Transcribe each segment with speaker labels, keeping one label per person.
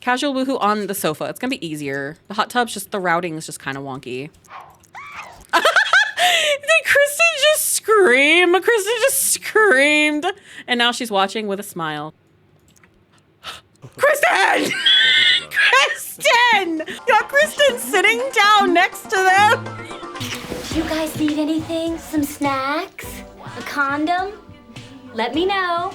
Speaker 1: Casual woohoo on the sofa. It's gonna be easier. The hot tub's just, the routing is just kind of wonky. Did Kristen just scream? Kristen just screamed. And now she's watching with a smile. Kristen! Kristen! You got Kristen sitting down next to them.
Speaker 2: Do you guys need anything? Some snacks? A condom? Let me know.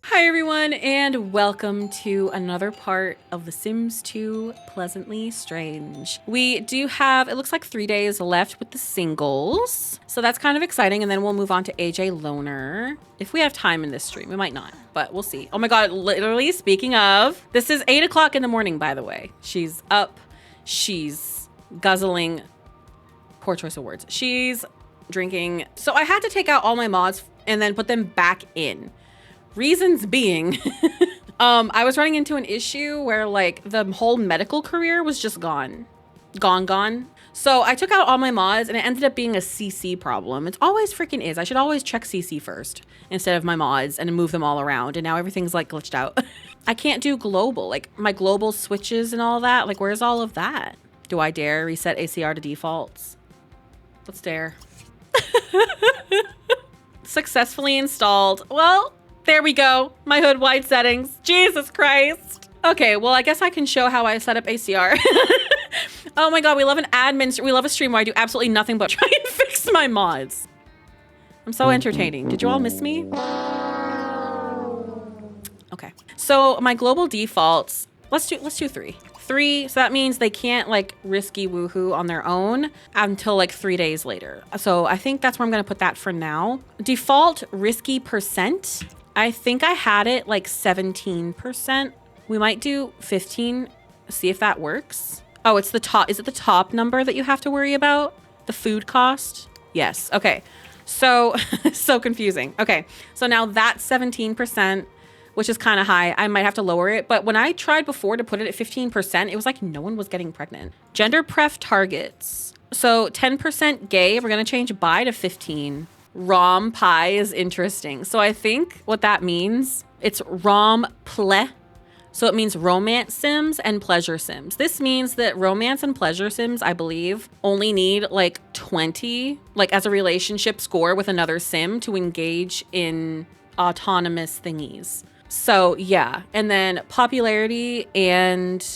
Speaker 1: Hi everyone, and welcome to another part of The Sims 2 Pleasantly Strange. We do have, it looks like 3 days left with the singles. So that's kind of exciting, and then we'll move on to AJ Loner. If we have time in this stream, we might not, but we'll see. Oh my God, literally, speaking of, this is 8 o'clock in the morning, by the way. She's up, she's guzzling, poor choice of words. She's drinking. So I had to take out all my mods and then put them back in. Reasons being, I was running into an issue where like the whole medical career was just gone. So I took out all my mods and it ended up being a CC problem. It always freaking is. I should always check CC first instead of my mods and move them all around. And now everything's like glitched out. I can't do global, like my global switches and all that. Like where's all of that? Do I dare reset ACR to defaults? Let's dare. Successfully installed. Well, there we go. My hood wide settings. Jesus Christ. Okay, well, I guess I can show how I set up ACR. Oh my God, we love an admin. We love a stream where I do absolutely nothing but try and fix my mods. I'm so entertaining. Did you all miss me? Okay. So my global defaults, let's do 3. 3, so that means they can't like risky woohoo on their own until like 3 days later. So I think that's where I'm gonna put that for now. Default risky percent. I think I had it like 17%. We might do 15, see if that works. Oh, it's the top. Is it the top number that you have to worry about? The food cost? Yes. Okay. So, so confusing. Okay. So now that's 17%, which is kind of high. I might have to lower it. But when I tried before to put it at 15%, it was like no one was getting pregnant. Gender pref targets. So 10% gay. We're going to change bi to 15. Rom pie is interesting. So I think what that means, it's rom ple. So it means romance sims and pleasure sims. This means that romance and pleasure sims, I believe, only need like 20, like as a relationship score with another sim to engage in autonomous thingies. So yeah. And then popularity and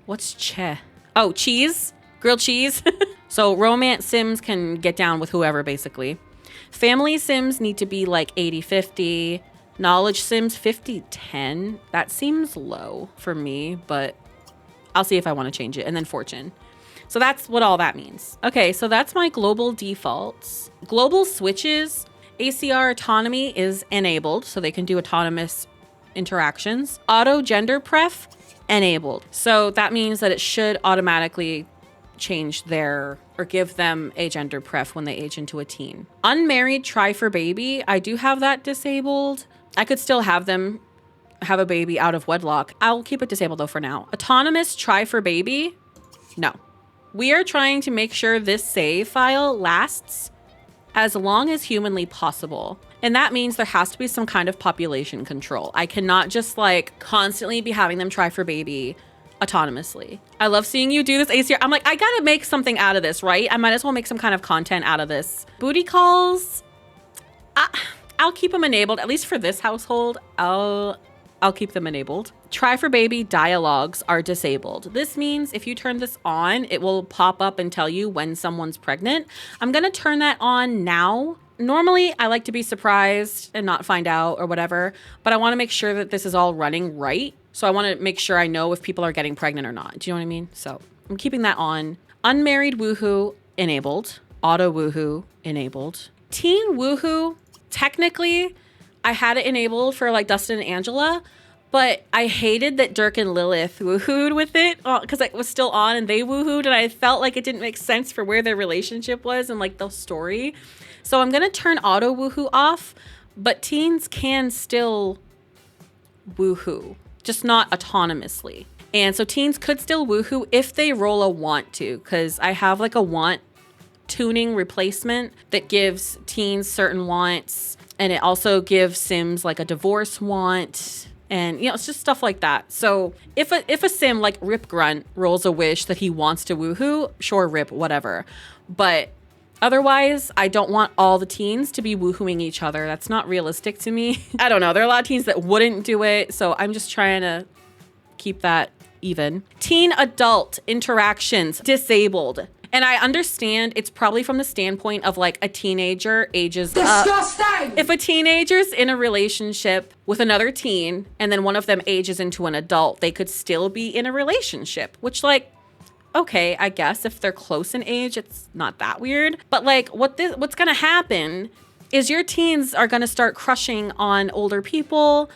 Speaker 1: what's che? Oh, cheese, grilled cheese. So romance sims can get down with whoever basically. Family sims need to be like 80-50. Knowledge sims 50-10. That seems low for me, but I'll see if I want to change it. And then fortune. So that's what all that means. Okay, so that's my global defaults. Global switches, ACR autonomy is enabled, so they can do autonomous interactions. Auto gender pref, enabled. So that means that it should automatically change their or give them a gender pref when they age into a teen. Unmarried try for baby, I do have that disabled. I could still have them have a baby out of wedlock. I'll keep it disabled though for now. Autonomous try for baby, no. We are trying to make sure this save file lasts as long as humanly possible. And that means there has to be some kind of population control. I cannot just like constantly be having them try for baby autonomously. I love seeing you do this ACR. I'm like, I gotta make something out of this, right? I might as well make some kind of content out of this. Booty calls, I'll keep them enabled, at least for this household. I'll keep them enabled. Try for baby dialogues are disabled. This means if you turn this on, it will pop up and tell you when someone's pregnant. I'm gonna turn that on now. Normally, I like to be surprised and not find out or whatever, but I wanna make sure that this is all running right. So I wanna make sure I know if people are getting pregnant or not. Do you know what I mean? So I'm keeping that on. Unmarried woohoo, enabled. Auto woohoo, enabled. Teen woohoo, technically, I had it enabled for like Dustin and Angela, but I hated that Dirk and Lilith woohooed with it because it was still on and they woohooed, and I felt like it didn't make sense for where their relationship was and like the story. So I'm gonna turn auto woohoo off, but teens can still woohoo, just not autonomously. And so teens could still woohoo if they roll a want to, because I have like a want tuning replacement that gives teens certain wants. And it also gives Sims like a divorce want. And, it's just stuff like that. So if a Sim like Rip Grunt rolls a wish that he wants to woohoo, sure, Rip, whatever. But otherwise, I don't want all the teens to be woohooing each other. That's not realistic to me. I don't know. There are a lot of teens that wouldn't do it. So I'm just trying to keep that even. Teen adult interactions disabled. And I understand it's probably from the standpoint of like a teenager ages up. Disgusting! If a teenager's in a relationship with another teen and then one of them ages into an adult, they could still be in a relationship, which like, okay, I guess if they're close in age, it's not that weird. But like what's gonna happen is your teens are gonna start crushing on older people.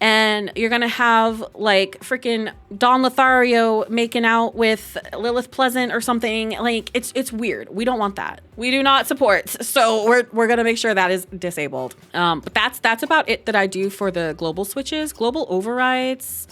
Speaker 1: And you're going to have like freaking Don Lothario making out with Lilith Pleasant or something. Like it's weird. We don't want that. We do not support. So we're going to make sure that is disabled. But that's about it that I do for the global switches. Global overrides.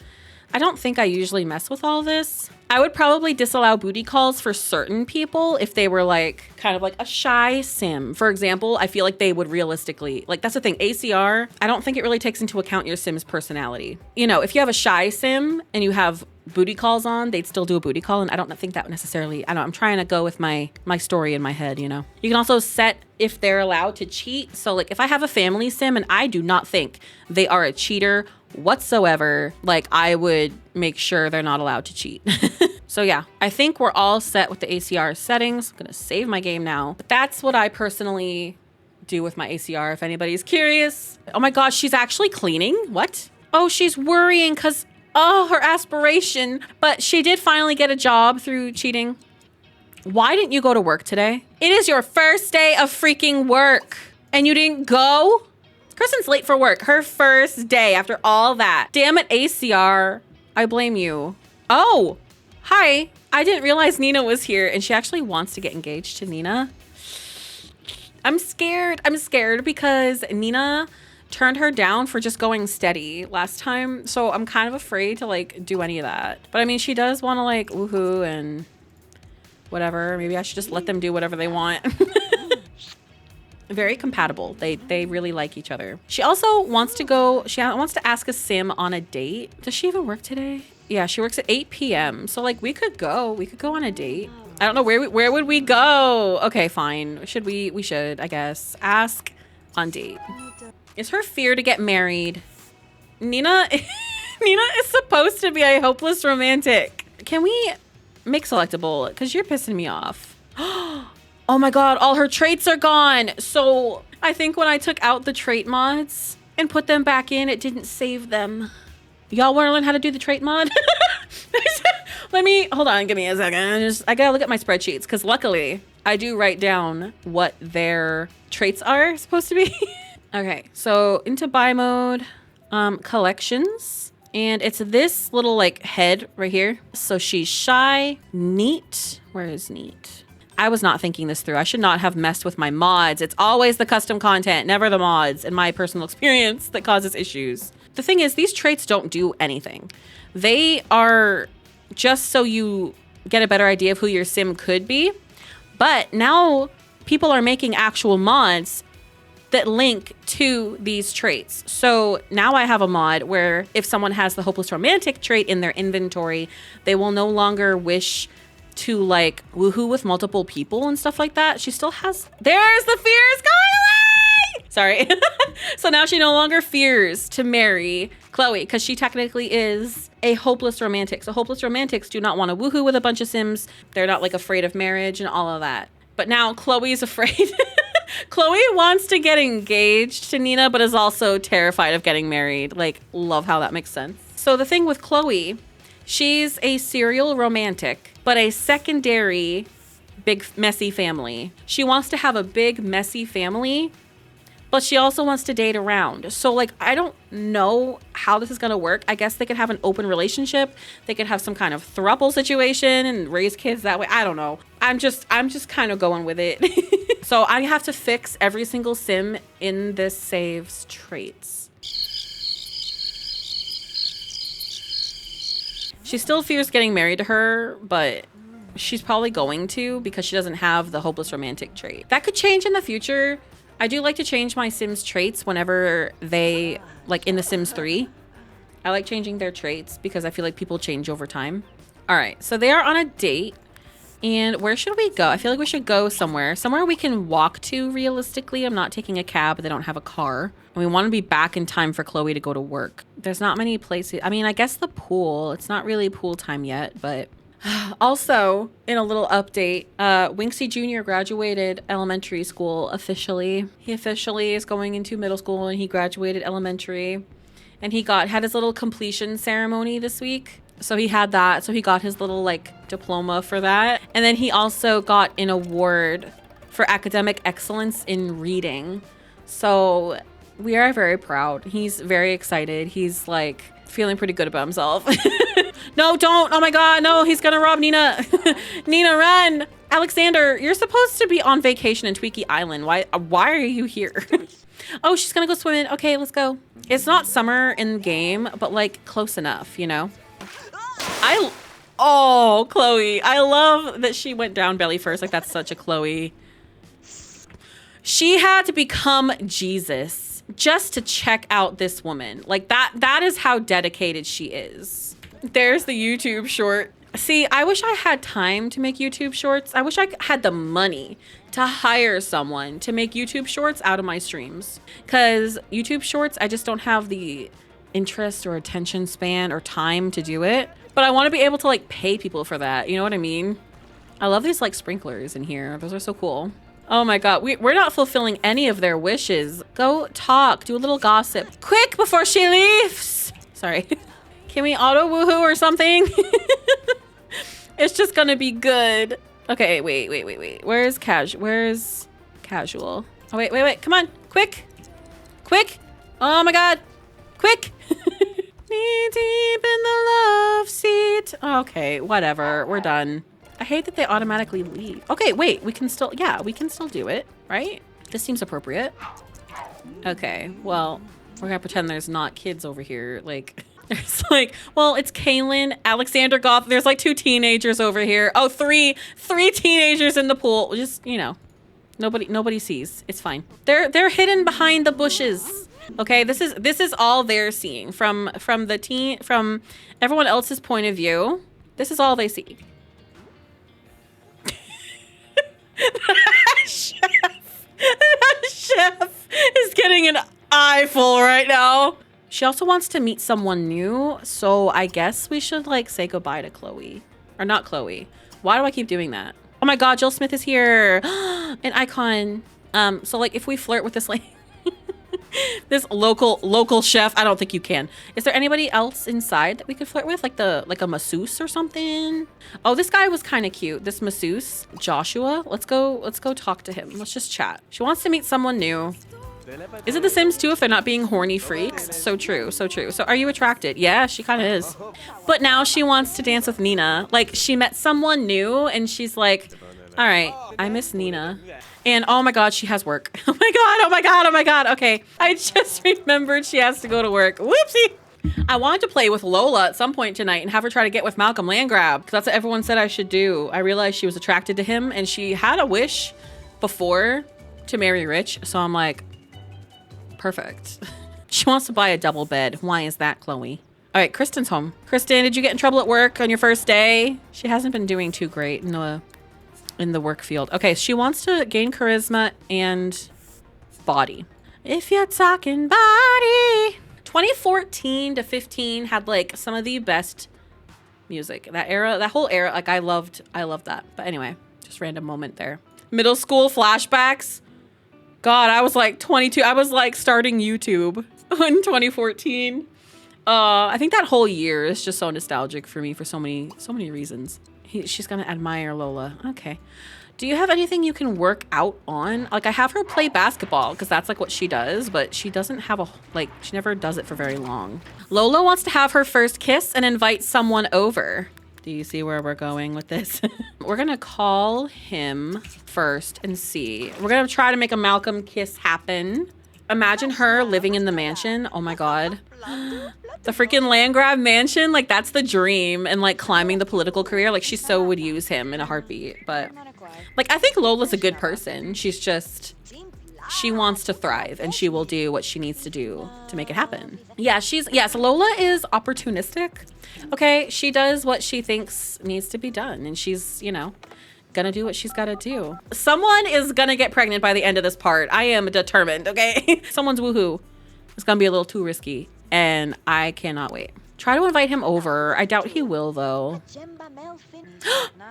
Speaker 1: I don't think I usually mess with all this. I would probably disallow booty calls for certain people if they were like kind of like a shy Sim. For example, I feel like they would realistically, like that's the thing, ACR, I don't think it really takes into account your Sim's personality. If you have a shy Sim and you have booty calls on, they'd still do a booty call. And I don't think that would necessarily, I'm trying to go with my story in my head, You can also set if they're allowed to cheat. So like if I have a family Sim and I do not think they are a cheater whatsoever, like I would make sure they're not allowed to cheat. So yeah, I think we're all set with the ACR settings. I'm gonna save my game now. But that's what I personally do with my ACR, if anybody's curious. Oh my gosh, she's actually cleaning? What? Oh, she's worrying because, her aspiration. But she did finally get a job through cheating. Why didn't you go to work today? It is your first day of freaking work and you didn't go? Kristen's late for work. Her first day after all that. Damn it, ACR. I blame you. Oh, hi. I didn't realize Nina was here and she actually wants to get engaged to Nina. I'm scared. I'm scared because Nina turned her down for just going steady last time. So I'm kind of afraid to like do any of that. But I mean, she does want to like woohoo and whatever. Maybe I should just let them do whatever they want. Very compatible. They really like each other. She also wants to go, she wants to ask a Sim on a date. Does she even work today? Yeah, she works at 8 p.m. So like we could go on a date. I don't know where would we go? Okay, fine. We should, I guess. Ask on date. Is her fear to get married? Nina is supposed to be a hopeless romantic. Can we make selectable? Because you're pissing me off. Oh my God, all her traits are gone. So I think when I took out the trait mods and put them back in, it didn't save them. Y'all want to learn how to do the trait mod? Hold on, give me a second. I gotta look at my spreadsheets because luckily I do write down what their traits are supposed to be. Okay, so into buy mode, collections. And it's this little like head right here. So she's shy, neat. Where is neat? I was not thinking this through. I should not have messed with my mods. It's always the custom content, never the mods, in my personal experience, that causes issues. The thing is, these traits don't do anything. They are just so you get a better idea of who your Sim could be. But now people are making actual mods that link to these traits. So now I have a mod where if someone has the hopeless romantic trait in their inventory, they will no longer wish to like woohoo with multiple people and stuff like that. She still has, there's the fears, go away! Sorry. So now she no longer fears to marry Chloe because she technically is a hopeless romantic. So hopeless romantics do not want to woohoo with a bunch of Sims. They're not like afraid of marriage and all of that. But now Chloe's afraid. Chloe wants to get engaged to Nina, but is also terrified of getting married. Like, love how that makes sense. So the thing with Chloe, she's a serial romantic, but a secondary big messy family. She wants to have a big messy family, but she also wants to date around. So like, I don't know how this is gonna work. I guess they could have an open relationship. They could have some kind of throuple situation and raise kids that way. I don't know. I'm just kind of going with it. So I have to fix every single Sim in this save's traits. She still fears getting married to her, but she's probably going to because she doesn't have the hopeless romantic trait. That could change in the future. I do like to change my Sims traits whenever they, like in The Sims 3. I like changing their traits because I feel like people change over time. All right, so they are on a date. And where should we go? I feel like we should go somewhere we can walk to realistically. I'm not taking a cab. They don't have a car. And we want to be back in time for Chloe to go to work. There's not many places. I mean, I guess the pool. It's not really pool time yet, but also in a little update, Winxie Jr. graduated elementary school officially. He officially is going into middle school and he graduated elementary. And he had his little completion ceremony this week. So he had that. So he got his little like diploma for that. And then he also got an award for academic excellence in reading. So we are very proud. He's very excited. He's like feeling pretty good about himself. No, don't. Oh my God. No, he's going to rob Nina. Nina, run. Alexander, you're supposed to be on vacation in Tweaky Island. Why are you here? Oh, she's going to go swimming. Okay, let's go. It's not summer in game, but like close enough, you know? Oh, Chloe. I love that she went down belly first. Like, that's such a Chloe. She had to become Jesus just to check out this woman. Like, that is how dedicated she is. There's the YouTube short. See, I wish I had time to make YouTube shorts. I wish I had the money to hire someone to make YouTube shorts out of my streams. Because YouTube shorts, I just don't have the interest or attention span or time to do it. But I want to be able to like pay people for that. You know what I mean? I love these like sprinklers in here. Those are so cool. Oh my God. We're not fulfilling any of their wishes. Go talk. Do a little gossip. Quick before she leaves. Sorry. Can we auto woohoo or something? It's just going to be good. Okay, wait. Where's casual? Oh, wait. Come on. Quick. Oh my God. Quick. Knee deep in the love seat. Okay, whatever. We're done. I hate that they automatically leave. Okay, wait. We can still do it, right? This seems appropriate. Okay, well, we're gonna pretend there's not kids over here. Like, there's like, well, it's Kaylin, Alexander Goth. There's like 2 teenagers over here. Oh, three teenagers in the pool. Just, you know, nobody sees. It's fine. They're hidden behind the bushes. Okay, this is all they're seeing from everyone else's point of view. This is all they see. Chef is getting an eyeful right now. She also wants to meet someone new, so I guess we should like say goodbye to Chloe. Or not Chloe. Why do I keep doing that? Oh my God, Jill Smith is here. An icon. So like if we flirt with this lady, this local chef, I don't think you can. Is there anybody else inside that we could flirt with? Like a masseuse or something? Oh, this guy was kind of cute. This masseuse, Joshua. Let's go talk to him. Let's just chat. She wants to meet someone new. Is it The Sims 2 if they're not being horny freaks? So true. So are you attracted? Yeah, she kind of is. But now she wants to dance with Nina. Like she met someone new and she's like, all right, I miss Nina. And oh my God, she has work. Oh my God. Okay, I just remembered she has to go to work. Whoopsie. I wanted to play with Lola at some point tonight and have her try to get with Malcolm Landgraab because that's what everyone said I should do. I realized she was attracted to him and she had a wish before to marry rich. So I'm like, perfect. She wants to buy a double bed. Why is that, Chloe? All right, Kristen's home. Kristen, did you get in trouble at work on your first day? She hasn't been doing too great in the work field. Okay, she wants to gain charisma and body. If you're talking body. 2014 to 15 had like some of the best music. That whole era, like I loved that. But anyway, just random moment there. Middle school flashbacks. God, I was like 22. I was like starting YouTube in 2014. I think that whole year is just so nostalgic for me for so many reasons. She's gonna admire Lola. Okay. Do you have anything you can work out on? Like I have her play basketball because that's like what she does, but she doesn't have she never does it for very long. Lola wants to have her first kiss and invite someone over. Do you see where we're going with this? We're gonna call him first and see. We're gonna try to make a Malcolm kiss happen. Imagine her living in the mansion. Oh my God. The freaking Landgraab mansion, like that's the dream, and like climbing the political career, like she so would use him in a heartbeat. But like I think Lola's a good person. She wants to thrive and she will do what she needs to do to make it happen. Yeah, so Lola is opportunistic. Okay, she does what she thinks needs to be done and she's, you know, gonna do what she's gotta do. Someone is gonna get pregnant by the end of this part. I am determined, okay? Someone's woohoo. It's gonna be a little too risky and I cannot wait. Try to invite him over. I doubt he will though.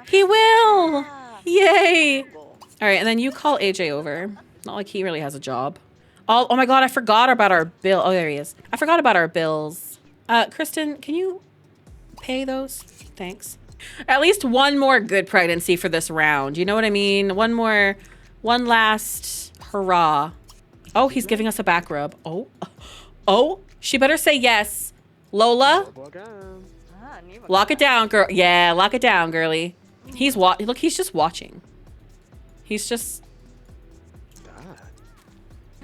Speaker 1: He will! Yay! All right, and then you call AJ over. Not like he really has a job. Oh my God, I forgot about our bill. Oh, there he is. I forgot about our bills. Kristen, can you pay those? Thanks. At least one more good pregnancy for this round. You know what I mean? One last hurrah. Oh, he's giving us a back rub. Oh, she better say yes. Lola, lock it down, girl. Yeah, lock it down, girly. Look, he's just watching. He's just...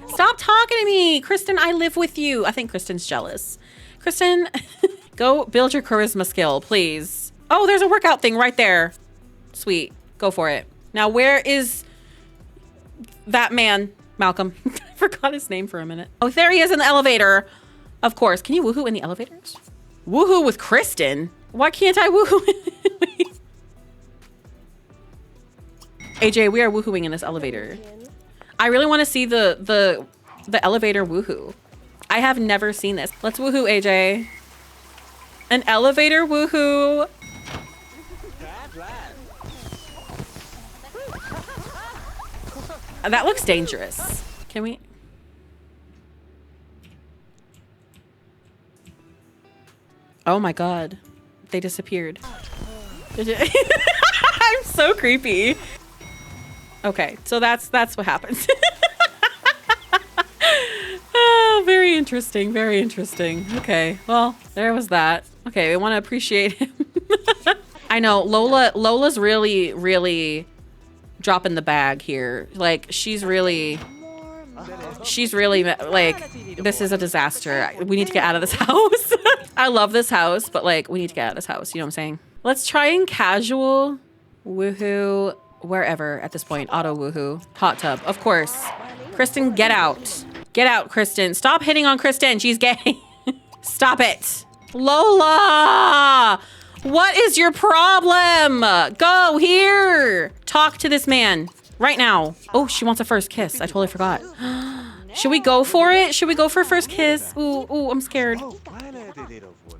Speaker 1: Stop talking to me, Kristen. I live with you. I think Kristen's jealous. Kristen, go build your charisma skill, please. Oh, there's a workout thing right there. Sweet. Go for it. Now, where is that man? Malcolm. I forgot his name for a minute. Oh, there he is in the elevator. Of course. Can you woohoo in the elevators? Woohoo with Kristen? Why can't I woohoo? AJ, we are woohooing in this elevator. I really want to see the elevator woohoo. I have never seen this. Let's woohoo, AJ. An elevator woohoo. That looks dangerous. Can we? Oh my God. They disappeared. I'm so creepy. Okay, so that's what happens. Oh, very interesting, very interesting. Okay, well, there was that. Okay, we want to appreciate him. I know, Lola's really dropping the bag here. Like, she's really like, this is a disaster. We need to get out of this house. I love this house, but like, we need to get out of this house. You know what I'm saying? Let's try and casual woohoo wherever at this point. Auto woohoo. Hot tub, of course. Kristen, get out. Get out, Kristen. Stop hitting on Kristen. She's gay. Stop it. Lola! What is your problem? Go here. Talk to this man right now. Oh, she wants a first kiss. I totally forgot. Should we go for it? Should we go for a first kiss? Ooh, I'm scared.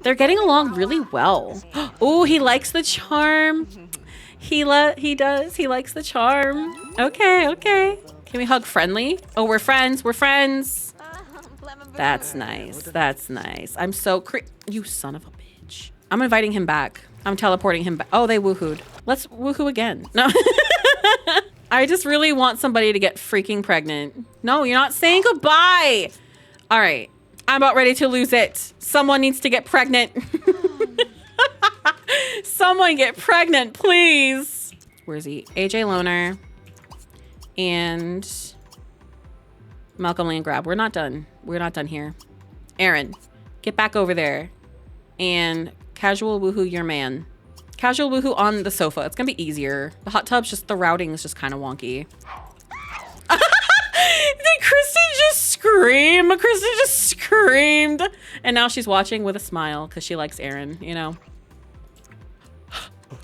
Speaker 1: They're getting along really well. Ooh, he likes the charm. He does. He likes the charm. Okay. Can we hug friendly? Oh, we're friends. We're friends. That's nice. That's nice. I'm so you son of a bitch. I'm inviting him back. I'm teleporting him back. Oh, they woohooed. Let's woohoo again. No. I just really want somebody to get freaking pregnant. No, you're not saying goodbye. All right. I'm about ready to lose it. Someone needs to get pregnant. Someone get pregnant, please. Where is he? AJ Loner and Malcolm Landgraab. We're not done. We're not done here. Erin, get back over there and casual woohoo your man. Casual woohoo on the sofa. It's gonna be easier. The hot tub's just, the routing is just kind of wonky. Did Kristen just scream? Kristen just screamed. And now she's watching with a smile because she likes Erin, you know.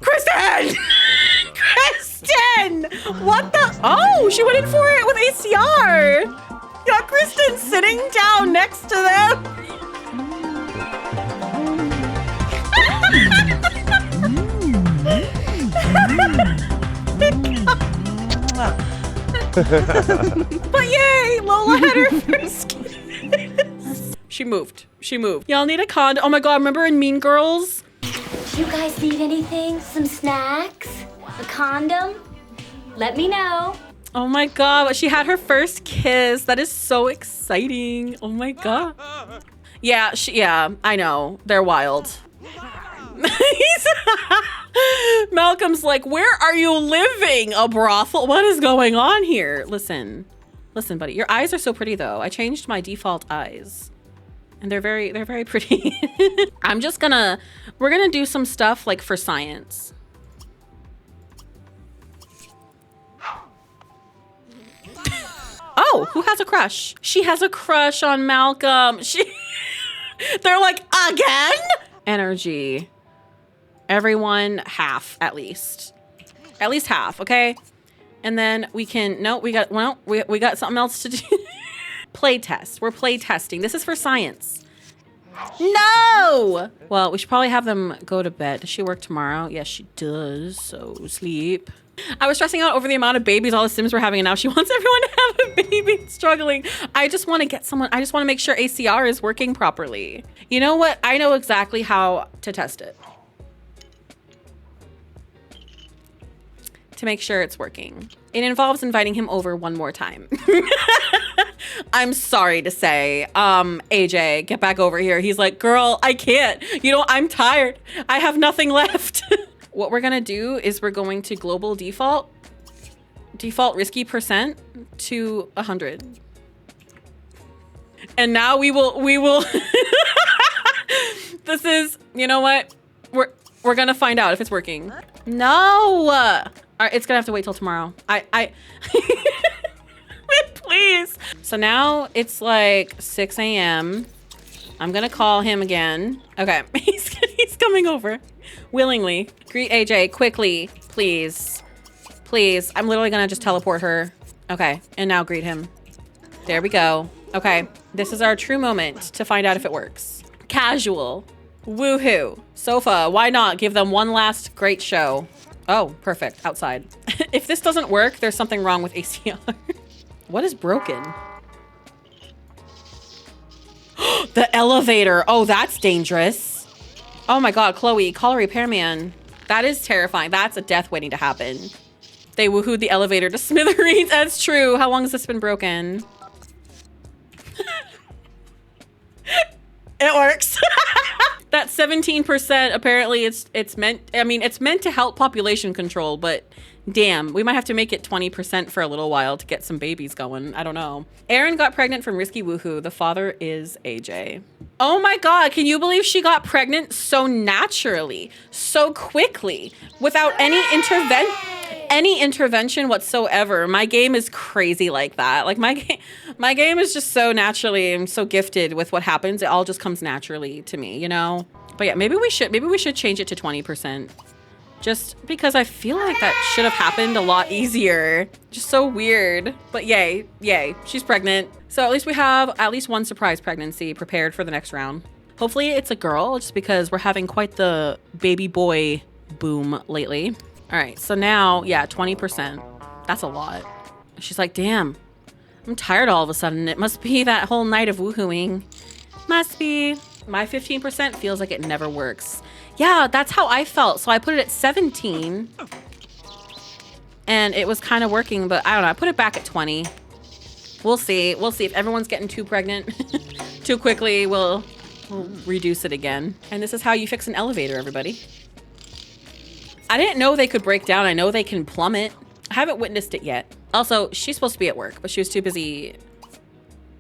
Speaker 1: Kristen! Kristen! What the? Oh, she went in for it with ACR. You got Kristen sitting down next to them. But yay, Lola had her first kiss. She moved. Y'all need a condom. Oh my God, remember in Mean Girls?
Speaker 2: Do you guys need anything? Some snacks? A condom? Let me know.
Speaker 1: Oh my God, but she had her first kiss. That is so exciting. Oh my God. Yeah, I know. They're wild. Malcolm's like, where are you living? A brothel? What is going on here? Listen, buddy. Your eyes are so pretty though. I changed my default eyes And they're very pretty. We're gonna do some stuff like for science. Oh, who has a crush? She has a crush on Malcolm. They're like, again? Energy. Everyone half, at least. At least half, okay? And then we can, no, we got something else to do. Play test. We're play testing. This is for science. No! Well, we should probably have them go to bed. Does she work tomorrow? Yes, she does. So sleep. I was stressing out over the amount of babies all the Sims were having, and now she wants everyone to have a baby. Struggling. I just want to get someone. I just want to make sure ACR is working properly. You know what? I know exactly how to test it. To make sure it's working. It involves inviting him over one more time. I'm sorry to say, AJ, get back over here. He's like, girl, I can't. You know, I'm tired. I have nothing left. What we're gonna do is we're going to global default risky percent to 100. And now we will this is, you know what? We're gonna find out if it's working. No! All right, it's gonna have to wait till tomorrow. Please. So now it's like 6 a.m. I'm gonna call him again. Okay, he's coming over willingly. Greet AJ quickly, please. Please, I'm literally gonna just teleport her. Okay, and now greet him. There we go. Okay, this is our true moment to find out if it works. Casual, woohoo, sofa, why not give them one last great show? Oh, perfect, outside. If this doesn't work, there's something wrong with ACR. What is broken? The elevator. Oh, that's dangerous. Oh my God, Chloe, call a repairman. That is terrifying. That's a death waiting to happen. They woohooed the elevator to smithereens. That's true. How long has this been broken? It works. That 17%, apparently it's meant, I mean, it's meant to help population control, but damn, we might have to make it 20% for a little while to get some babies going. I don't know. Erin got pregnant from Risky Woohoo. The father is AJ. Oh my God, can you believe she got pregnant so naturally, so quickly, without any intervention whatsoever? My game is crazy like that. Like my game is just so naturally, I'm so gifted with what happens. It all just comes naturally to me, you know? But yeah, maybe we should change it to 20%. Just because I feel like that should have happened a lot easier. Just so weird. But yay, she's pregnant. So at least we have at least one surprise pregnancy prepared for the next round. Hopefully it's a girl, just because we're having quite the baby boy boom lately. All right, so now, yeah, 20%. That's a lot. She's like, damn, I'm tired all of a sudden. It must be that whole night of woohooing. Must be. My 15% feels like it never works. Yeah, that's how I felt. So I put it at 17 and it was kind of working, but I don't know. I put it back at 20. We'll see. We'll see if everyone's getting too pregnant too quickly. We'll reduce it again. And this is how you fix an elevator, everybody. I didn't know they could break down. I know they can plummet. I haven't witnessed it yet. Also, she's supposed to be at work, but she was too busy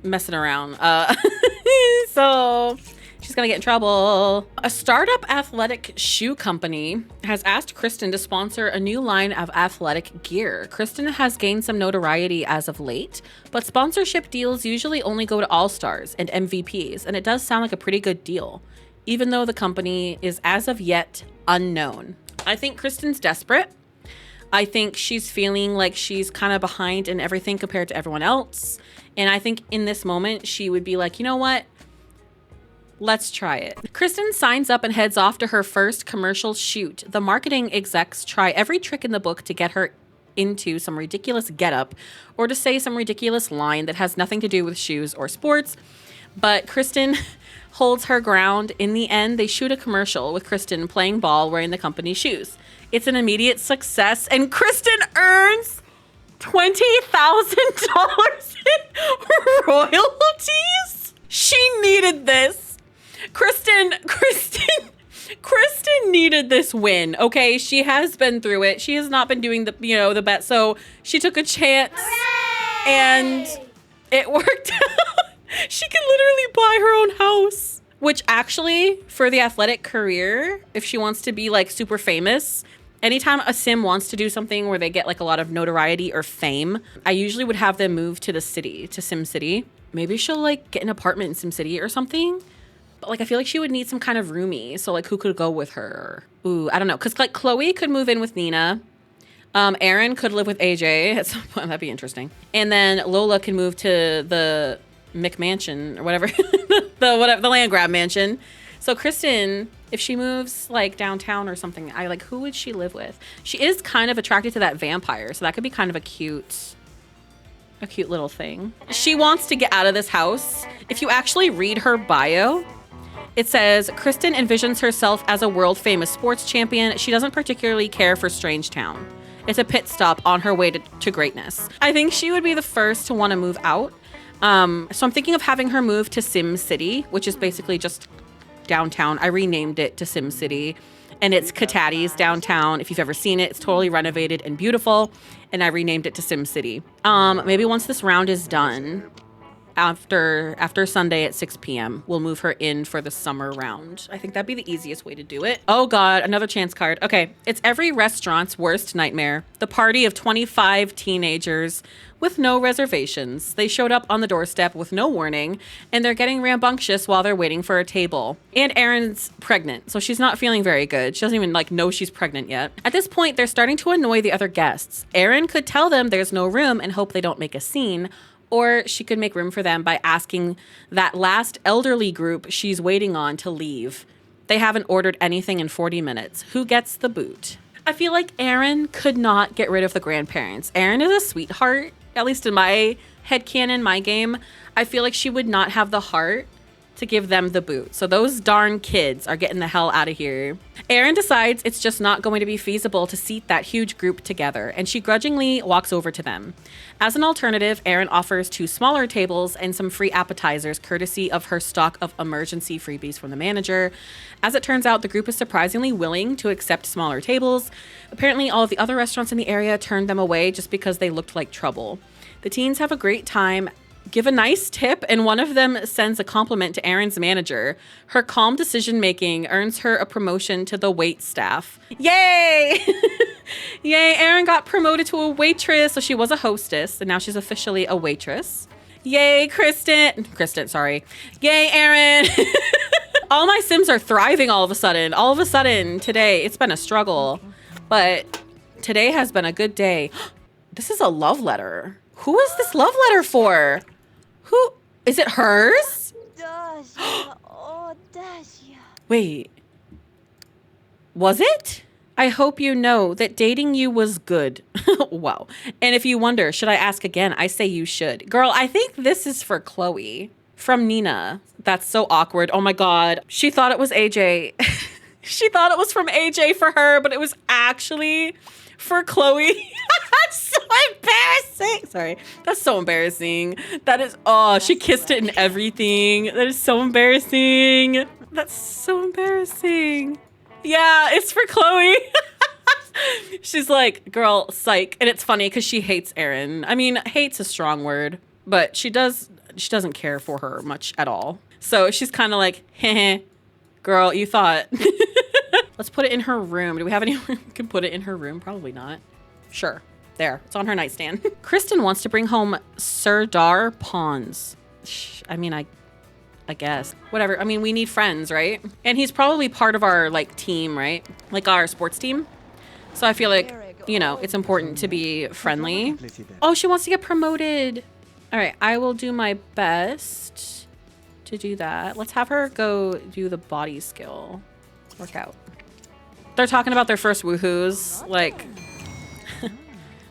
Speaker 1: messing around. So she's gonna get in trouble. A startup athletic shoe company has asked Kristen to sponsor a new line of athletic gear. Kristen has gained some notoriety as of late, but sponsorship deals usually only go to all-stars and MVPs, and it does sound like a pretty good deal, even though the company is as of yet unknown. I think Kristen's desperate. I think she's feeling like she's kind of behind in everything compared to everyone else. And I think in this moment, she would be like, you know what? Let's try it. Kristen signs up and heads off to her first commercial shoot. The marketing execs try every trick in the book to get her into some ridiculous getup or to say some ridiculous line that has nothing to do with shoes or sports. But Kristen holds her ground. In the end, they shoot a commercial with Kristen playing ball wearing the company's shoes. It's an immediate success, and Kristen earns $20,000 in royalties. She needed this. Kristen needed this win. Okay, she has been through it. She has not been doing the bet. So she took a chance. Hooray! And it worked out. She can literally buy her own house. Which actually, for the athletic career, if she wants to be like super famous, anytime a sim wants to do something where they get like a lot of notoriety or fame, I usually would have them move to the city, to Sim City. Maybe she'll like get an apartment in Sim City or something. But like, I feel like she would need some kind of roomie. So like, who could go with her? Ooh, I don't know. Cause like Chloe could move in with Nina. Erin could live with AJ at some point. That'd be interesting. And then Lola can move to the McMansion or whatever, the Landgraab mansion. So Kristen, if she moves like downtown or something, who would she live with? She is kind of attracted to that vampire, so that could be kind of a cute little thing. She wants to get out of this house. If you actually read her bio, it says Kristen envisions herself as a world famous sports champion. She doesn't particularly care for Strange Town. It's a pit stop on her way to greatness. I think she would be the first to want to move out. So I'm thinking of having her move to Sim City, which is basically just downtown. I renamed it to Sim City, and it's Katati's downtown. If you've ever seen it, it's totally renovated and beautiful, and I renamed it to Sim City. Maybe once this round is done, after Sunday at 6 p.m., we'll move her in for the summer round. I think that'd be the easiest way to do it. Oh God, another chance card. Okay, it's every restaurant's worst nightmare. The party of 25 teenagers with no reservations. They showed up on the doorstep with no warning, and they're getting rambunctious while they're waiting for a table. And Erin's pregnant, so she's not feeling very good. She doesn't even know she's pregnant yet. At this point, they're starting to annoy the other guests. Erin could tell them there's no room and hope they don't make a scene, or she could make room for them by asking that last elderly group she's waiting on to leave. They haven't ordered anything in 40 minutes. Who gets the boot? I feel like Erin could not get rid of the grandparents. Erin is a sweetheart, at least in my headcanon, my game. I feel like she would not have the heart to give them the boot. So those darn kids are getting the hell out of here. Erin decides it's just not going to be feasible to seat that huge group together, and she grudgingly walks over to them. As an alternative, Erin offers 2 smaller tables and some free appetizers courtesy of her stock of emergency freebies from the manager. As it turns out, the group is surprisingly willing to accept smaller tables. Apparently, all of the other restaurants in the area turned them away just because they looked like trouble. The teens have a great time, give a nice tip, and one of them sends a compliment to Erin's manager. Her calm decision-making earns her a promotion to the wait staff. Yay! Yay, Erin got promoted to a waitress. So she was a hostess, and now she's officially a waitress. Yay, Kristen, sorry. Yay, Erin! All my Sims are thriving all of a sudden. All of a sudden, today, it's been a struggle. But today has been a good day. This is a love letter. Who is this love letter for? Who? Is it hers? Wait. Was it? I hope you know that dating you was good. Wow. And if you wonder, should I ask again? I say you should. Girl, I think this is for Chloe from Nina. That's so awkward. Oh my God. She thought it was AJ. She thought it was from AJ for her, but it was actually for Chloe. That's so embarrassing. Sorry. That's so embarrassing. That is, oh, she kissed it and everything. That is so embarrassing. That's so embarrassing. Yeah, it's for Chloe. She's like, girl, psych. And it's funny because she hates Erin. I mean, hate's a strong word, but she doesn't care for her much at all. So she's kind of like, heh, girl, you thought. Let's put it in her room. Do we have anywhere we can put it in her room? Probably not. Sure. There. It's on her nightstand. Kristen wants to bring home Serdar Pawns. I mean, I guess. Whatever. I mean, we need friends, right? And he's probably part of our, team, right? Like our sports team. So I feel like, it's important to be friendly. Oh, she wants to get promoted. All right. I will do my best to do that. Let's have her go do the body skill workout. They're talking about their first woohoos.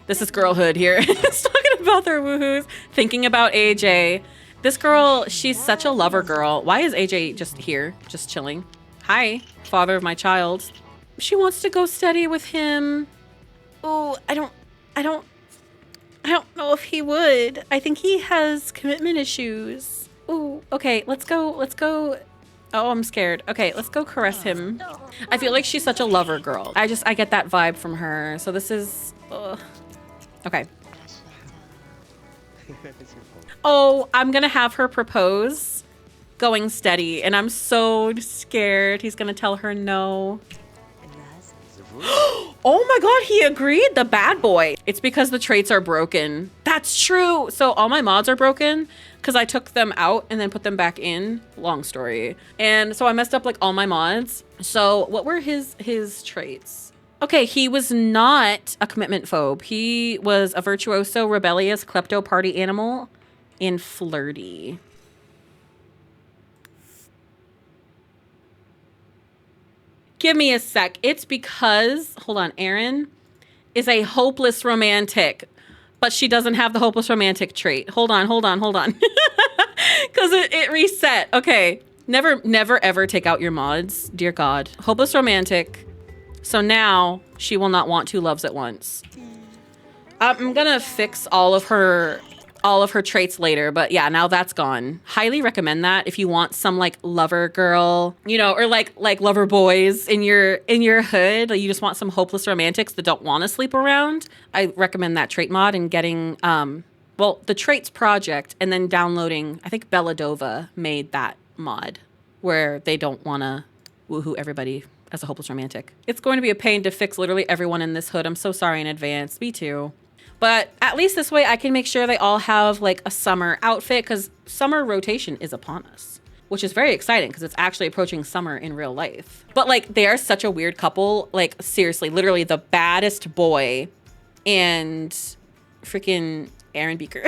Speaker 1: This is girlhood here. It's talking about their woohoos, thinking about AJ. This girl, she's such a lover girl. Why is AJ just here, just chilling? Hi, father of my child. She wants to go steady with him. Oh, I don't know if he would. I think he has commitment issues. Oh, okay, let's go. Oh, I'm scared. Okay, let's go caress him. I feel like she's such a lover girl. I get that vibe from her. So this is, okay. Oh, I'm gonna have her propose going steady, and I'm so scared he's gonna tell her no. Oh my god, he agreed, the bad boy. It's because the traits are broken. That's true. So all my mods are broken because I took them out and then put them back in. Long story. And so I messed up like all my mods. So what were his traits? Okay, he was not a commitment phobe. He was a virtuoso, rebellious, klepto, party animal, and flirty. Give me a sec. It's because, hold on, Erin is a hopeless romantic, but she doesn't have the hopeless romantic trait. Hold on. Because it reset. Okay, never ever take out your mods. Dear God. Hopeless romantic. So now she will not want two loves at once. I'm gonna fix all of her traits later, but yeah, now that's gone. Highly recommend that if you want some like lover girl, you know, or like lover boys in your hood. Like you just want some hopeless romantics that don't want to sleep around. I recommend that trait mod and getting the traits project and then downloading. I think Belladova made that mod where they don't want to woohoo everybody as a hopeless romantic. It's going to be a pain to fix literally everyone in this hood. I'm so sorry in advance. Me too. But at least this way I can make sure they all have like a summer outfit because summer rotation is upon us, which is very exciting because it's actually approaching summer in real life. But like they are such a weird couple. Like seriously, literally the baddest boy and freaking Aaron Beaker.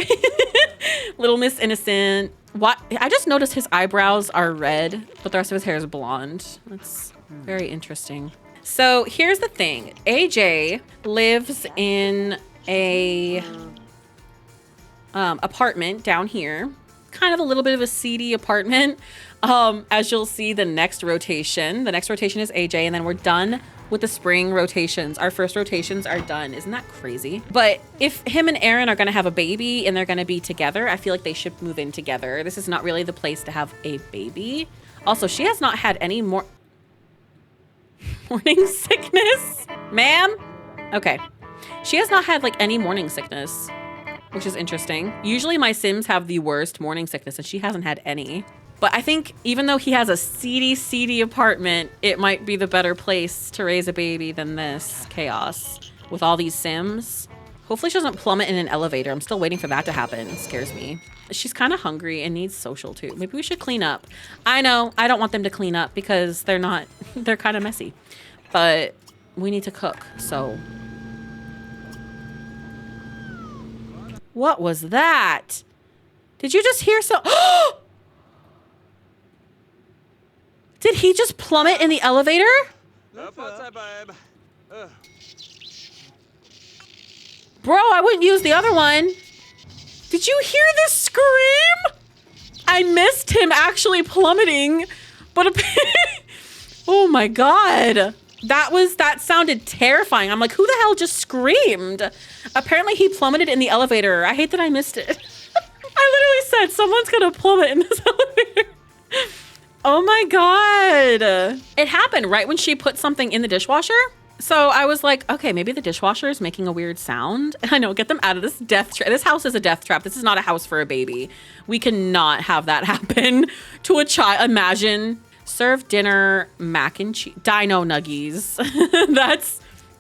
Speaker 1: Little Miss Innocent. What? I just noticed his eyebrows are red, but the rest of his hair is blonde. That's very interesting. So here's the thing. AJ lives in a apartment down here, kind of a little bit of a seedy apartment. As you'll see, the next rotation is AJ, and then we're done with the spring rotations. Our first rotations are done. Isn't that crazy? But if him and Erin are gonna have a baby and they're gonna be together, I feel like they should move in together. This is not really the place to have a baby. Also, she has not had any more morning sickness, ma'am. Okay. She has not had like any morning sickness, which is interesting. Usually my Sims have the worst morning sickness and she hasn't had any. But I think even though he has a seedy apartment, it might be the better place to raise a baby than this chaos with all these Sims. Hopefully she doesn't plummet in an elevator. I'm still waiting for that to happen. It scares me. She's kind of hungry and needs social too. Maybe we should clean up. I know, I don't want them to clean up because they're kind of messy. But we need to cook, so. What was that? Did you just hear so? Did he just plummet in the elevator? Bro, I wouldn't use the other one. Did you hear the scream? I missed him actually plummeting, but oh my God. That sounded terrifying. I'm like, who the hell just screamed? Apparently he plummeted in the elevator. I hate that I missed it. I literally said someone's gonna plummet in this elevator. Oh my God. It happened right when she put something in the dishwasher. So I was like, okay, maybe the dishwasher is making a weird sound. I know, get them out of this death trap. This house is a death trap. This is not a house for a baby. We cannot have that happen to a child. Imagine. Serve dinner, mac and cheese, dino nuggies.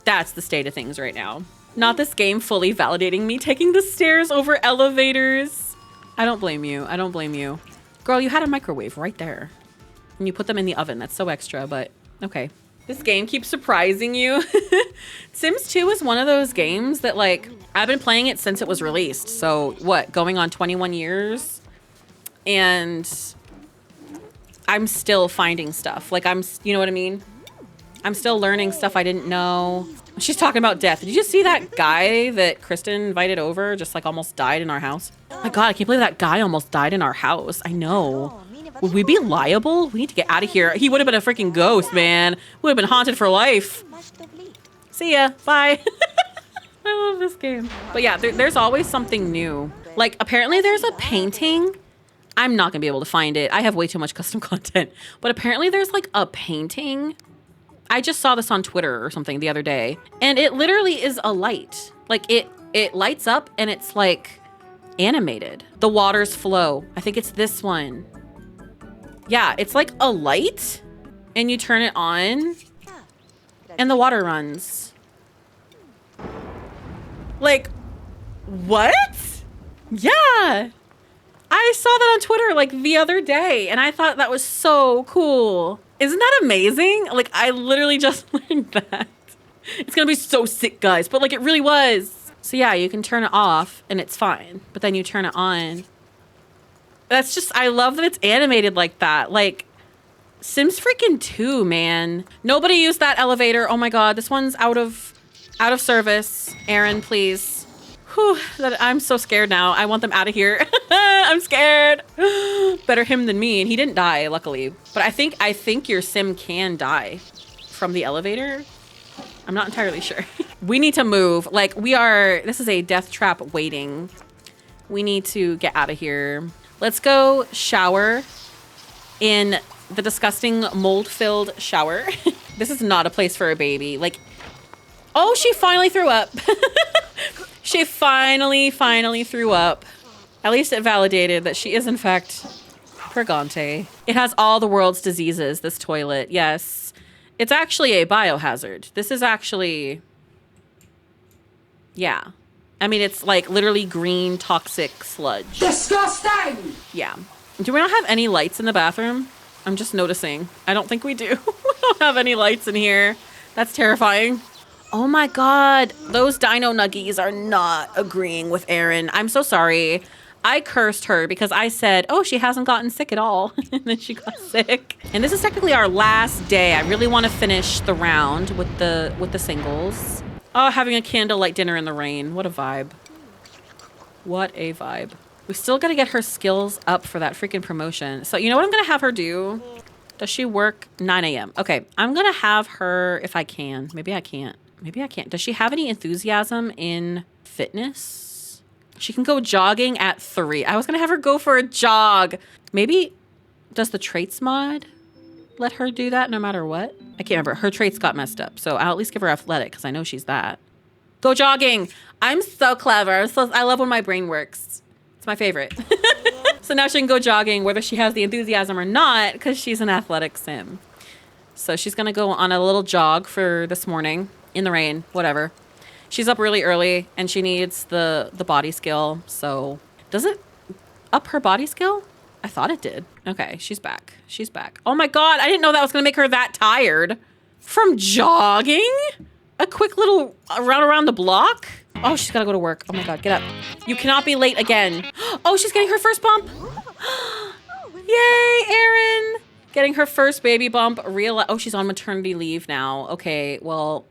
Speaker 1: That's the state of things right now. Not this game fully validating me taking the stairs over elevators. I don't blame you. I don't blame you. Girl, you had a microwave right there. And you put them in the oven. That's so extra, but okay. This game keeps surprising you. Sims 2 is one of those games that like, I've been playing it since it was released. So what, going on 21 years? And I'm still finding stuff. Like you know what I mean? I'm still learning stuff I didn't know. She's talking about death. Did you just see that guy that Kristen invited over just like almost died in our house? Oh my God, I can't believe that guy almost died in our house. I know. Would we be liable? We need to get out of here. He would have been a freaking ghost, man. Would have been haunted for life. See ya. Bye. I love this game. But yeah, there's always something new. Like apparently there's a painting. I'm not gonna be able to find it. I have way too much custom content. But apparently there's like a painting. I just saw this on Twitter or something the other day. And it literally is a light. Like it lights up and it's like animated. The waters flow. I think it's this one. Yeah, it's like a light and you turn it on and the water runs. Like, what? Yeah. I saw that on Twitter like the other day and I thought that was so cool. Isn't that amazing? Like, I literally just learned that. It's gonna be so sick, guys, but like it really was. So yeah, you can turn it off and it's fine, but then you turn it on. That's just, I love that it's animated like that. Like, Sims freaking 2, man. Nobody used that elevator. Oh my God, this one's out of service. Erin, please. Whew, I'm so scared now. I want them out of here. I'm scared. Better him than me, and he didn't die, luckily. But I think your Sim can die from the elevator. I'm not entirely sure. We need to move. Like, this is a death trap waiting. We need to get out of here. Let's go shower in the disgusting mold-filled shower. This is not a place for a baby. Like, oh, she finally threw up. She finally threw up. At least it validated that she is, in fact, purgante. It has all the world's diseases, this toilet. Yes. It's actually a biohazard. This is actually... Yeah. I mean, it's like literally green toxic sludge.
Speaker 3: Disgusting!
Speaker 1: Yeah. Do we not have any lights in the bathroom? I'm just noticing. I don't think we do. We don't have any lights in here. That's terrifying. Oh my God. Those dino nuggies are not agreeing with Erin. I'm so sorry. I cursed her because I said, oh, she hasn't gotten sick at all. And then she got sick. And this is technically our last day. I really want to finish the round with the singles. Oh, having a candlelight dinner in the rain. What a vibe. What a vibe. We still got to get her skills up for that freaking promotion. So you know what I'm going to have her do? Does she work 9 a.m.? Okay, I'm going to have her, if I can. Maybe I can't. Maybe I can't. Does she have any enthusiasm in fitness? She can go jogging at 3. I was going to have her go for a jog. Maybe, does the traits mod let her do that no matter what? I can't remember. Her traits got messed up. So I'll at least give her athletic because I know she's that. Go jogging. I'm so clever. I love when my brain works. It's my favorite. So now she can go jogging whether she has the enthusiasm or not because she's an athletic sim. So she's going to go on a little jog for this morning in the rain, whatever. She's up really early and she needs the body skill. So does it up her body skill? I thought it did. Okay, she's back. She's back. Oh my God, I didn't know that was going to make her that tired. From jogging? A quick little round around the block? Oh, she's got to go to work. Oh my God, get up. You cannot be late again. Oh, she's getting her first bump. Yay, Erin. Getting her first baby bump. Oh, she's on maternity leave now. Okay, well,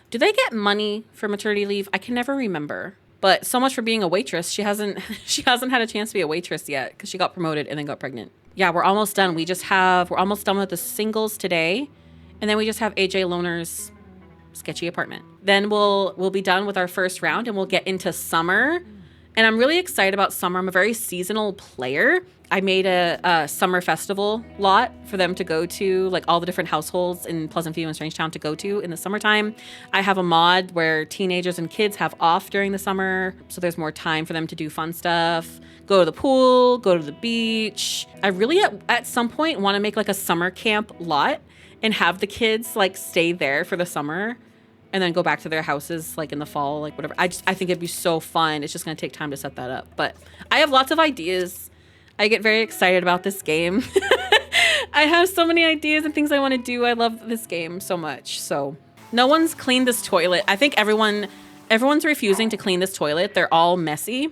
Speaker 1: do they get money for maternity leave? I can never remember. But so much for being a waitress. She hasn't had a chance to be a waitress yet because she got promoted and then got pregnant. Yeah, we're almost done. We're almost done with the singles today. And then we just have AJ Loner's sketchy apartment. Then we'll be done with our first round and we'll get into summer. And I'm really excited about summer. I'm a very seasonal player. I made a summer festival lot for them to go to, like all the different households in Pleasant View and Strangetown to go to in the summertime. I have a mod where teenagers and kids have off during the summer, so there's more time for them to do fun stuff, go to the pool, go to the beach. I really, at some point, want to make like a summer camp lot and have the kids like stay there for the summer and then go back to their houses like in the fall, like whatever. I think it'd be so fun. It's just going to take time to set that up. But I have lots of ideas. I get very excited about this game. I have so many ideas and things I want to do. I love this game so much. So no one's cleaned this toilet. I think everyone's refusing to clean this toilet. They're all messy.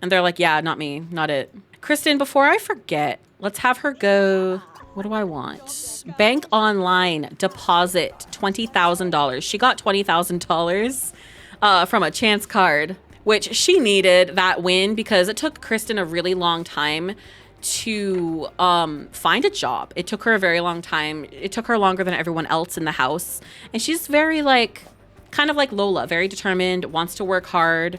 Speaker 1: And they're like, yeah, not me, not it. Kristen, before I forget, let's have her go. What do I want? Bank online, deposit $20,000. She got $20,000 from a chance card, which she needed that win because it took Kristen a really long time to find a job. It took her a very long time. It took her longer than everyone else in the house. And she's very kind of like Lola, very determined, wants to work hard.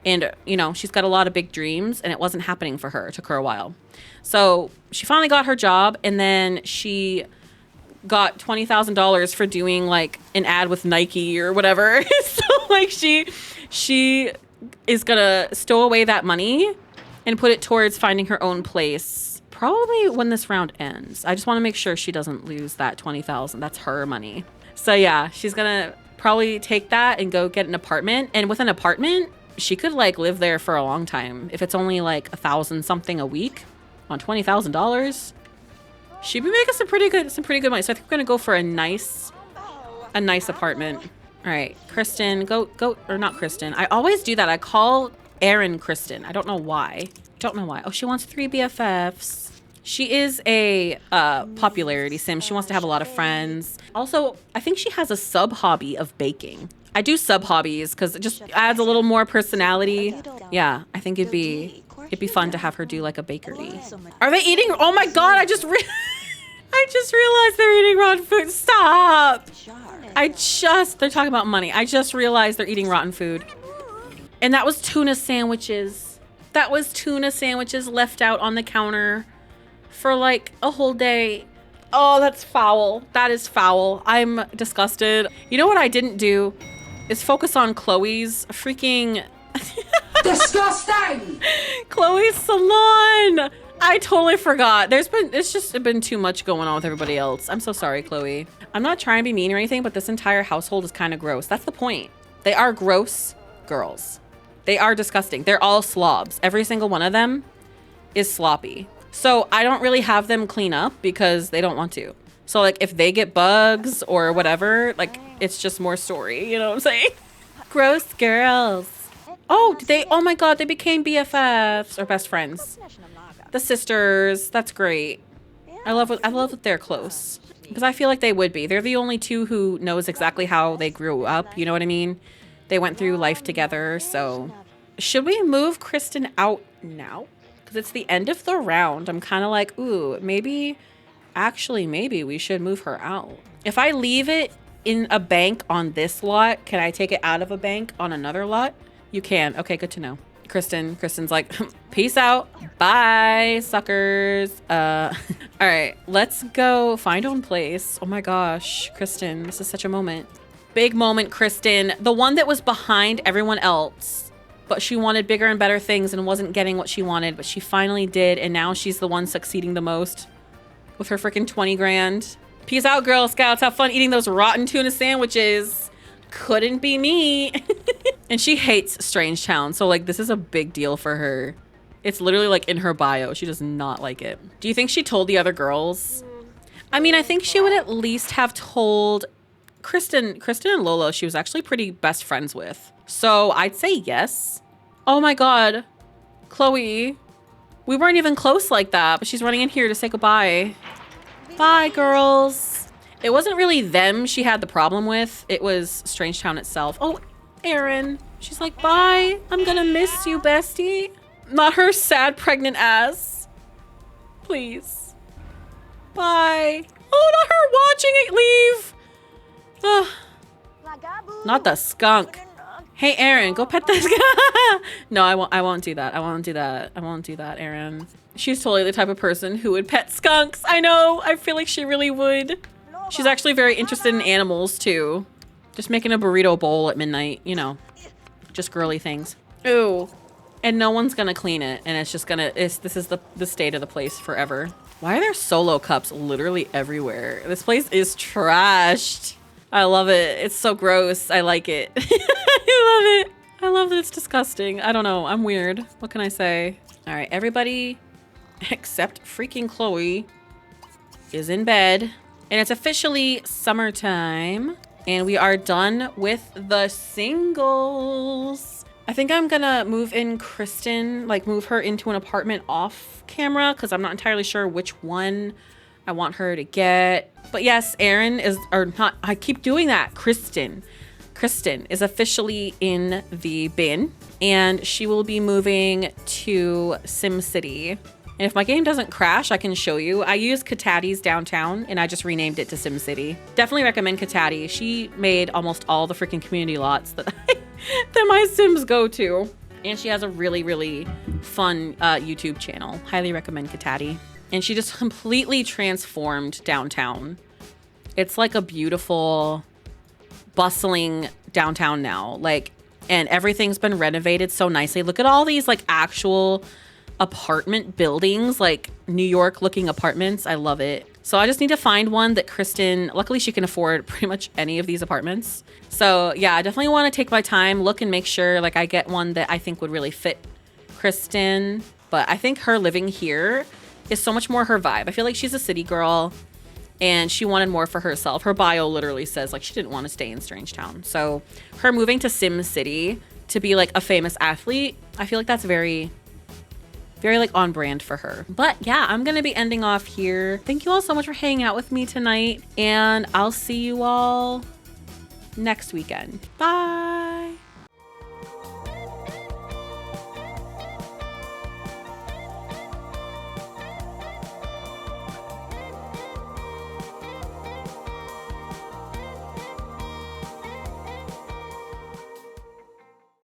Speaker 1: And, she's got a lot of big dreams and it wasn't happening for her. It took her a while. So she finally got her job and then she got $20,000 for doing like an ad with Nike or whatever. So like she is gonna stow away that money and put it towards finding her own place probably when this round ends. I just want to make sure she doesn't lose that 20,000. That's her money. So yeah, she's gonna probably take that and go get an apartment. And with an apartment, she could like live there for a long time. If it's only like 1,000 something a week on $20,000, she'd be making some pretty good money. So I think we're gonna go for a nice apartment. All right, Kristen, go, or not Kristen. I always do that. I call Erin Kristen. I don't know why. Oh, she wants 3 BFFs. She is a popularity sim. She wants to have a lot of friends. Also, I think she has a sub hobby of baking. I do sub hobbies because it just adds a little more personality. Yeah, I think it'd be fun to have her do like a bakery. Are they eating? Oh my God, I just realized they're eating rotten food. Stop. They're talking about money. I just realized they're eating rotten food. And that was tuna sandwiches. That was tuna sandwiches left out on the counter for like a whole day. Oh, that's foul. That is foul. I'm disgusted. You know what I didn't do is focus on Chloe's freaking
Speaker 3: disgusting.
Speaker 1: Chloe's salon. I totally forgot. It's just been too much going on with everybody else. I'm so sorry, Chloe. I'm not trying to be mean or anything, but this entire household is kind of gross. That's the point. They are gross girls. They are disgusting. They're all slobs. Every single one of them is sloppy. So I don't really have them clean up because they don't want to. So like if they get bugs or whatever, like it's just more story. You know what I'm saying? Gross girls. Oh, oh my God, they became BFFs or best friends. The sisters. That's great. I love that they're close because I feel like they would be. They're the only two who knows exactly how they grew up. You know what I mean? They went through life together. So should we move Kristen out now? Because it's the end of the round. I'm kind of like, ooh, maybe we should move her out. If I leave it in a bank on this lot, can I take it out of a bank on another lot? You can. Okay, good to know. Kristen's like, peace out. Bye, suckers. All right, let's go find own place. Oh my gosh, Kristen, this is such a moment. Big moment, Kristen. The one that was behind everyone else, but she wanted bigger and better things and wasn't getting what she wanted, but she finally did, and now she's the one succeeding the most with her freaking 20 grand. Peace out, Girl Scouts. Have fun eating those rotten tuna sandwiches. Couldn't be me. And she hates Strange Town, so like this is a big deal for her. It's literally like in her bio. She does not like it. Do you think she told the other girls? I mean, I think she would at least have told Kristen and Lola. She was actually pretty best friends with. So I'd say yes. Oh my God, Chloe, we weren't even close like that, but she's running in here to say goodbye. Bye, girls. It wasn't really them she had the problem with. It was Strange Town itself. Oh, Erin. She's like, bye. I'm gonna miss you, bestie. Not her sad pregnant ass. Please. Bye. Oh, not her watching it leave. Ugh. Not the skunk. Hey, Erin, go pet this guy. No, I won't do that. I won't do that, Erin. She's totally the type of person who would pet skunks. I know. I feel like she really would. She's actually very interested in animals too. Just making a burrito bowl at midnight, you know, just girly things. Ooh, and no one's gonna clean it, and it's just gonna. This is the state of the place forever. Why are there solo cups literally everywhere? This place is trashed. I love it. It's so gross. I like it. I love it. I love that it's disgusting. I don't know. I'm weird. What can I say? All right, everybody except freaking Chloe is in bed. And it's officially summertime. And we are done with the singles. I think I'm gonna move in Kristen, like move her into an apartment off camera because I'm not entirely sure which one I want her to get. But yes, Erin is, or not, I keep doing that. Kristen is officially in the bin and she will be moving to SimCity. And if my game doesn't crash, I can show you. I use Katati's downtown and I just renamed it to SimCity. Definitely recommend Katati. She made almost all the freaking community lots that that my Sims go to. And she has a really, really fun YouTube channel. Highly recommend Katati. And she just completely transformed downtown. It's like a beautiful, bustling downtown now. Like, and everything's been renovated so nicely. Look at all these like actual apartment buildings, like New York looking apartments. I love it. So I just need to find one that Kristen, luckily she can afford pretty much any of these apartments. So yeah, I definitely want to take my time, look and make sure like I get one that I think would really fit Kristen. But I think her living here is so much more her vibe. I feel like she's a city girl and she wanted more for herself. Her bio literally says like she didn't want to stay in Strangetown. So her moving to Sim City to be like a famous athlete, I feel like that's very like on brand for her. But yeah, I'm gonna be ending off here. Thank you all so much for hanging out with me tonight, and I'll see you all next weekend. Bye.